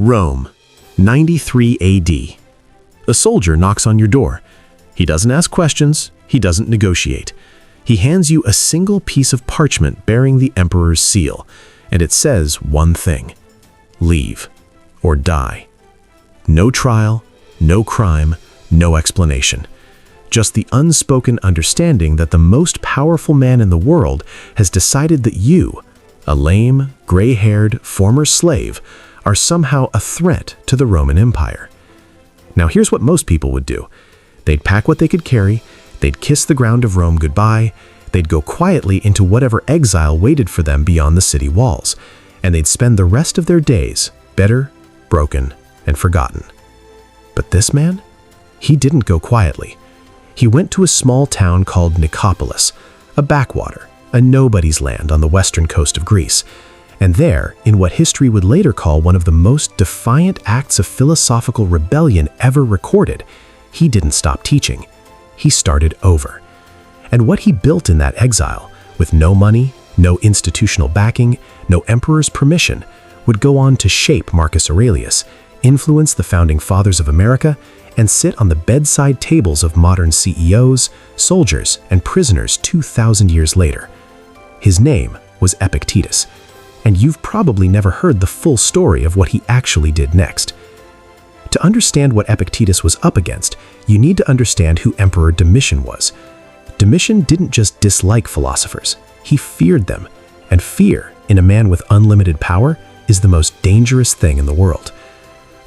Rome, 93 AD. A soldier knocks on your door. He doesn't ask questions, he doesn't negotiate. He hands you a single piece of parchment bearing the emperor's seal, and it says one thing: leave or die. No trial, no crime, no explanation. Just the unspoken understanding that the most powerful man in the world has decided that you, a lame, gray-haired former slave, are somehow a threat to the Roman Empire. Now here's what most people would do. They'd pack what they could carry, they'd kiss the ground of Rome goodbye, they'd go quietly into whatever exile waited for them beyond the city walls, and they'd spend the rest of their days bitter, broken, and forgotten. But this man? He didn't go quietly. He went to a small town called Nicopolis, a backwater, a nobody's land on the western coast of Greece. And there, in what history would later call one of the most defiant acts of philosophical rebellion ever recorded, he didn't stop teaching. He started over. And what he built in that exile, with no money, no institutional backing, no emperor's permission, would go on to shape Marcus Aurelius, influence the founding fathers of America, and sit on the bedside tables of modern CEOs, soldiers, and prisoners 2,000 years later. His name was Epictetus, and you've probably never heard the full story of what he actually did next. To understand what Epictetus was up against, you need to understand who Emperor Domitian was. Domitian didn't just dislike philosophers, he feared them, and fear, in a man with unlimited power, is the most dangerous thing in the world.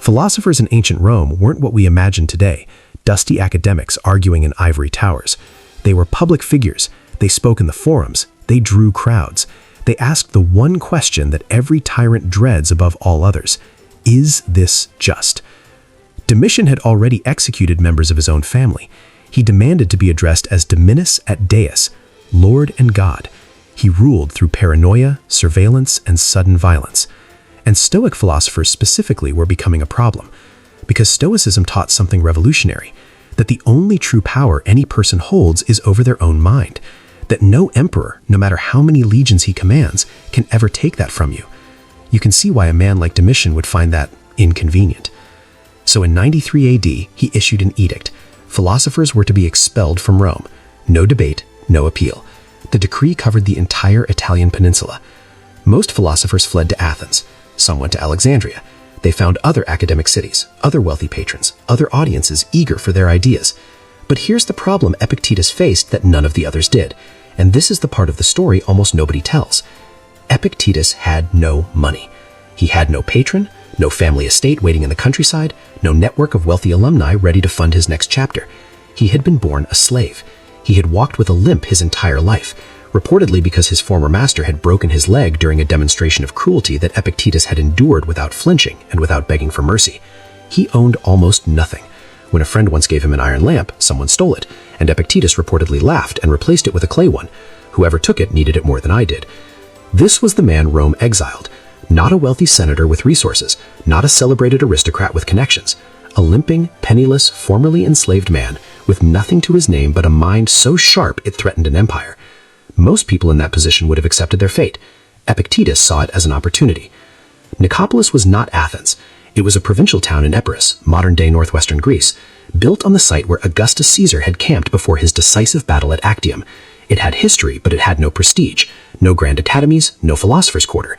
Philosophers in ancient Rome weren't what we imagine today, dusty academics arguing in ivory towers. They were public figures, they spoke in the forums, they drew crowds. They asked the one question that every tyrant dreads above all others: is this just? Domitian had already executed members of his own family. He demanded to be addressed as Dominus et Deus, Lord and God. He ruled through paranoia, surveillance, and sudden violence. And Stoic philosophers specifically were becoming a problem, because Stoicism taught something revolutionary, that the only true power any person holds is over their own mind, that no emperor, no matter how many legions he commands, can ever take that from you. You can see why a man like Domitian would find that inconvenient. So in 93 AD, he issued an edict. Philosophers were to be expelled from Rome. No debate, no appeal. The decree covered the entire Italian peninsula. Most philosophers fled to Athens. Some went to Alexandria. They found other academic cities, other wealthy patrons, other audiences eager for their ideas. But here's the problem Epictetus faced that none of the others did, and this is the part of the story almost nobody tells. Epictetus had no money. He had no patron, no family estate waiting in the countryside, no network of wealthy alumni ready to fund his next chapter. He had been born a slave. He had walked with a limp his entire life, reportedly because his former master had broken his leg during a demonstration of cruelty that Epictetus had endured without flinching and without begging for mercy. He owned almost nothing. When a friend once gave him an iron lamp, someone stole it, and Epictetus reportedly laughed and replaced it with a clay one. Whoever took it needed it more than I did. This was the man Rome exiled. Not a wealthy senator with resources, not a celebrated aristocrat with connections. A limping, penniless, formerly enslaved man with nothing to his name but a mind so sharp it threatened an empire. Most people in that position would have accepted their fate. Epictetus saw it as an opportunity. Nicopolis was not Athens. It was a provincial town in Epirus, modern-day northwestern Greece, built on the site where Augustus Caesar had camped before his decisive battle at Actium. It had history, but it had no prestige, no grand academies, no philosopher's quarter.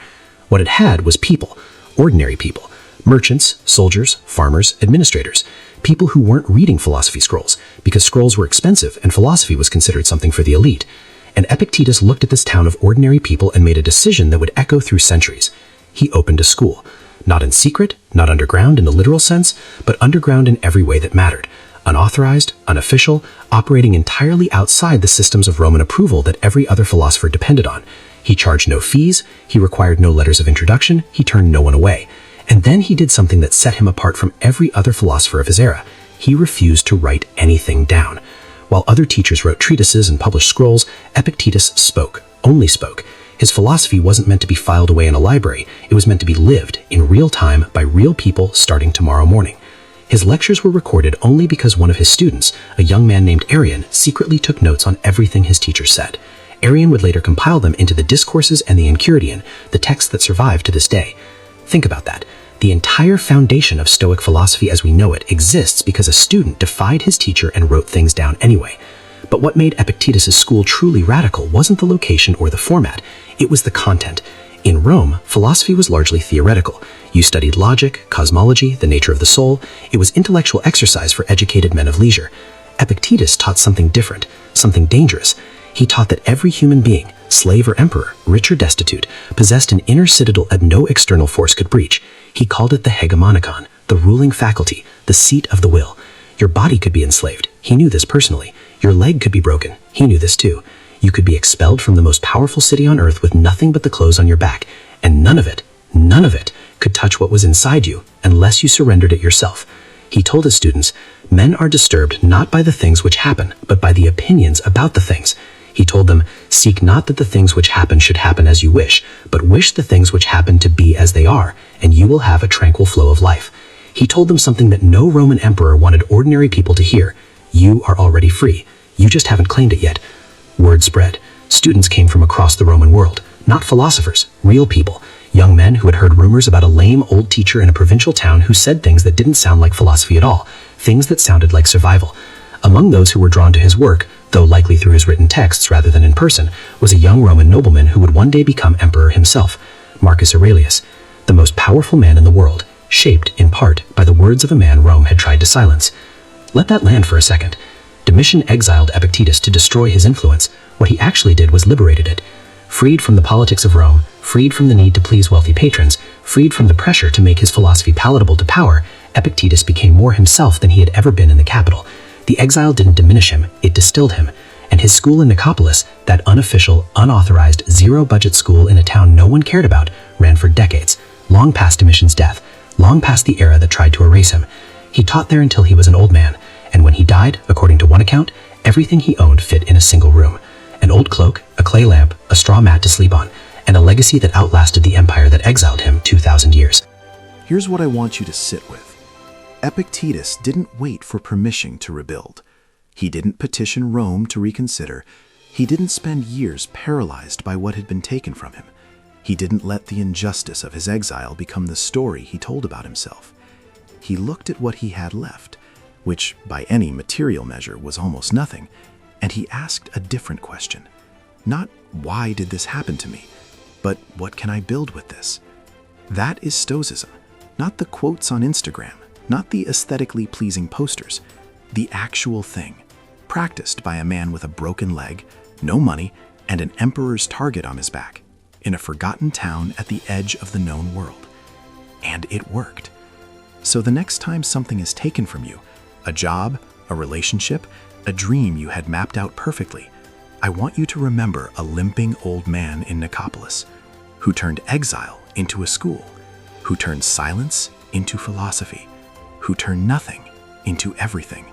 What it had was people, ordinary people, merchants, soldiers, farmers, administrators, people who weren't reading philosophy scrolls, because scrolls were expensive and philosophy was considered something for the elite. And Epictetus looked at this town of ordinary people and made a decision that would echo through centuries. He opened a school. Not in secret, not underground in the literal sense, but underground in every way that mattered. Unauthorized, unofficial, operating entirely outside the systems of Roman approval that every other philosopher depended on. He charged no fees, he required no letters of introduction, he turned no one away. And then he did something that set him apart from every other philosopher of his era. He refused to write anything down. While other teachers wrote treatises and published scrolls, Epictetus spoke, only spoke. His philosophy wasn't meant to be filed away in a library. It was meant to be lived in real time by real people starting tomorrow morning. His lectures were recorded only because one of his students, a young man named Arrian, secretly took notes on everything his teacher said. Arrian would later compile them into the Discourses and the Enchiridion, the texts that survive to this day. Think about that. The The entire foundation of Stoic philosophy as we know it exists because a student defied his teacher and wrote things down anyway. But what made Epictetus' school truly radical wasn't the location or the format, it was the content. In Rome, philosophy was largely theoretical. You studied logic, cosmology, the nature of the soul. It was intellectual exercise for educated men of leisure. Epictetus taught something different, something dangerous. He taught that every human being, slave or emperor, rich or destitute, possessed an inner citadel that no external force could breach. He called it the hegemonikon, the ruling faculty, the seat of the will. Your body could be enslaved. He knew this personally. Your leg could be broken. He knew this too. You could be expelled from the most powerful city on earth with nothing but the clothes on your back, and none of it could touch what was inside you unless you surrendered it yourself. He told his students, men are disturbed not by the things which happen, but by the opinions about the things. He told them, seek not that the things which happen should happen as you wish, but wish the things which happen to be as they are, and you will have a tranquil flow of life. He told them something that no Roman emperor wanted ordinary people to hear. You are already free. You just haven't claimed it yet. Word spread. Students came from across the Roman world, not philosophers, real people, young men who had heard rumors about a lame old teacher in a provincial town who said things that didn't sound like philosophy at all, things that sounded like survival. Among those who were drawn to his work, though likely through his written texts rather than in person, was a young Roman nobleman who would one day become emperor himself, Marcus Aurelius, the most powerful man in the world, shaped, in part, by the words of a man Rome had tried to silence. Let that land for a second. Domitian exiled Epictetus to destroy his influence. What he actually did was liberated it. Freed from the politics of Rome, freed from the need to please wealthy patrons, freed from the pressure to make his philosophy palatable to power, Epictetus became more himself than he had ever been in the capital. The exile didn't diminish him, it distilled him. And his school in Nicopolis, that unofficial, unauthorized, zero-budget school in a town no one cared about, ran for decades, long past Domitian's death, long past the era that tried to erase him. He taught there until he was an old man, and when he died, according to one account, everything he owned fit in a single room. An old cloak, a clay lamp, a straw mat to sleep on, and a legacy that outlasted the empire that exiled him 2,000 years. Here's what I want you to sit with. Epictetus didn't wait for permission to rebuild. He didn't petition Rome to reconsider. He didn't spend years paralyzed by what had been taken from him. He didn't let the injustice of his exile become the story he told about himself. He looked at what he had left, which by any material measure was almost nothing, and he asked a different question. Not, why did this happen to me? But what can I build with this? That is Stoicism, not the quotes on Instagram, not the aesthetically pleasing posters, the actual thing, practiced by a man with a broken leg, no money, and an emperor's target on his back, in a forgotten town at the edge of the known world. And it worked. So the next time something is taken from you, a job, a relationship, a dream you had mapped out perfectly, I want you to remember a limping old man in Nicopolis, who turned exile into a school, who turned silence into philosophy, who turned nothing into everything,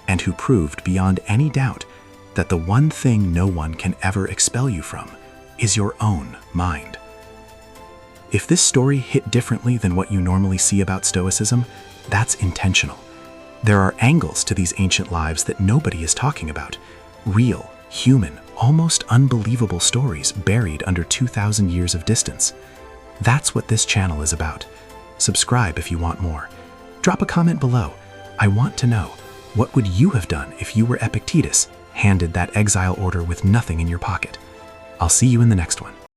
and who proved beyond any doubt that the one thing no one can ever expel you from is your own mind. If this story hit differently than what you normally see about Stoicism, that's intentional. There are angles to these ancient lives that nobody is talking about. Real, human, almost unbelievable stories buried under 2,000 years of distance. That's what this channel is about. Subscribe if you want more. Drop a comment below. I want to know, what would you have done if you were Epictetus, handed that exile order with nothing in your pocket? I'll see you in the next one.